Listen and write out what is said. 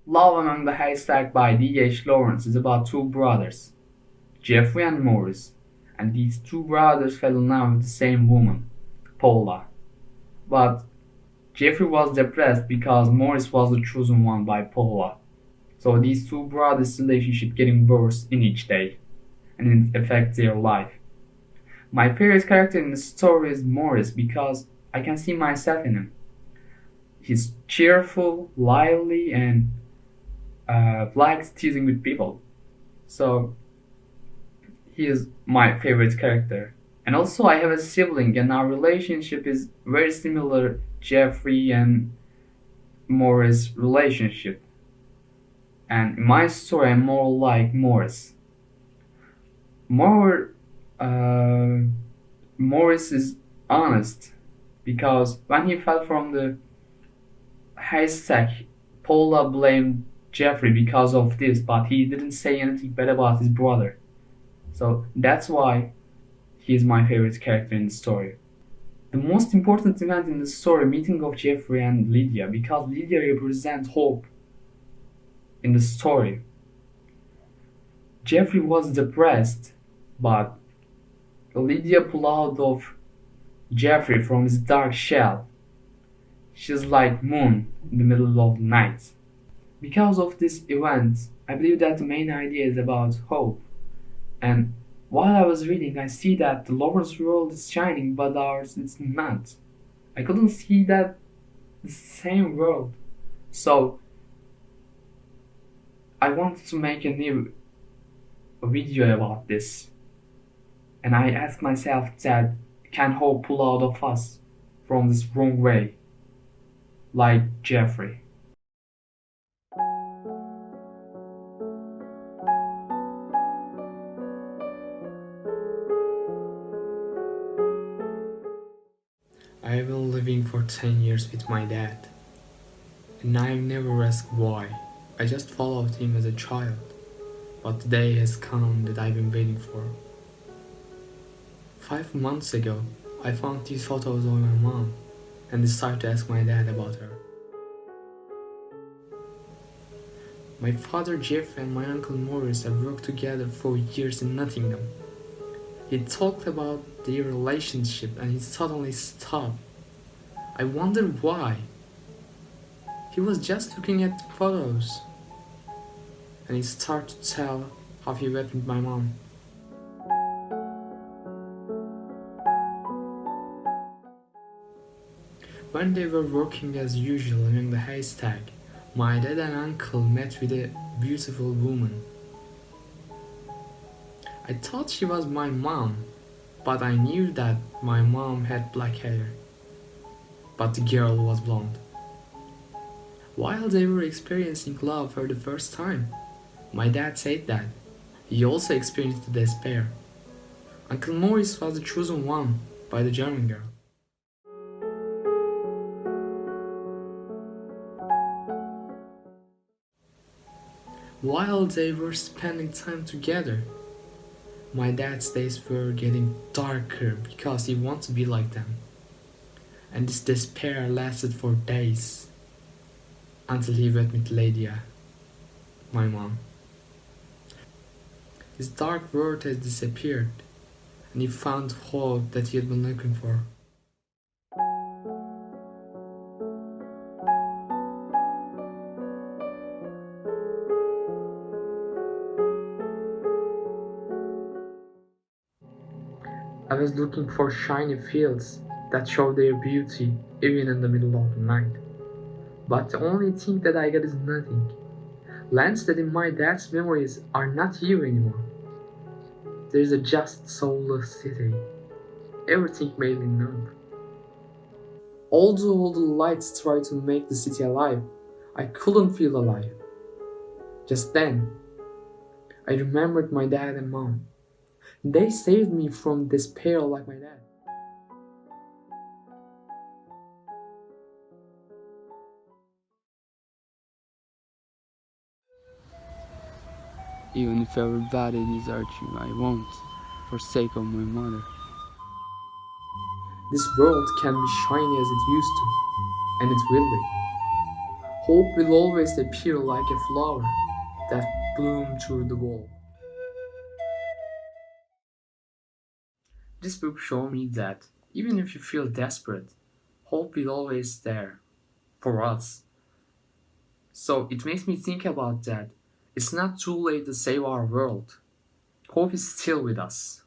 Love Among the Haystack by D.H. Lawrence is about two brothers, Jeffrey and Morris, and these two brothers fell in love with the same woman, Paula. But Jeffrey was depressed because Morris was the chosen one by Paula. So these two brothers' relationship getting worse in each day, and it affects their life. My favorite character in the story is Morris because I can see myself in him. He's cheerful, lively, and likes teasing with people. So he is my favorite character. And also I have a sibling and our relationship is very similar Jeffrey and Morris relationship. And in my story I'm more like Morris. More Morris is honest because when he fell from the haystack, Paula blamed Jeffrey because of this, but he didn't say anything bad about his brother. So that's why he's my favorite character in the story. The most important event in the story, meeting of Jeffrey and Lydia, because Lydia represents hope in the story. Jeffrey was depressed, but Lydia pulled out of Jeffrey from his dark shell. She's like moon in the middle of the night. Because of this event, I believe that the main idea is about hope. And while I was reading, I see that the Lawrence world is shining, but ours is not. I couldn't see that the same world. So I wanted to make a new video about this. And I asked myself that can hope pull out of us from this wrong way, like Jeffrey? I've been living for 10 years with my dad, and I've never asked why. I just followed him as a child, but the day has come that I've been waiting for. 5 months ago, I found these photos of my mom and decided to ask my dad about her. My father Jeff and my uncle Morris have worked together for years in Nottingham. He talked about their relationship and he suddenly stopped. I wondered why. He was just looking at the photos and he started to tell how he met with my mom. When they were working as usual among the haystack, my dad and uncle met with a beautiful woman. I thought she was my mom, but I knew that my mom had black hair. But the girl was blonde. While they were experiencing love for the first time, my dad said that he also experienced despair. Uncle Morris was the chosen one by the German girl. While they were spending time together, my dad's days were getting darker because he wanted to be like them. And this despair lasted for days until he met with Lydia, my mom. His dark world has disappeared and he found hope that he had been looking for. I was looking for shiny fields that show their beauty even in the middle of the night. But the only thing that I got is nothing. Lands that in my dad's memories are not here anymore. There is a just soulless city. Everything made me numb. Although all the lights tried to make the city alive, I couldn't feel alive. Just then, I remembered my dad and mom. They saved me from despair like my dad. Even if everybody deserts you, I won't, for sake of my mother. This world can be shiny as it used to, and it will be. Hope will always appear like a flower that bloomed through the wall. This book showed me that even if you feel desperate, hope will always there for us. So it makes me think about that. It's not too late to save our world. Hope is still with us.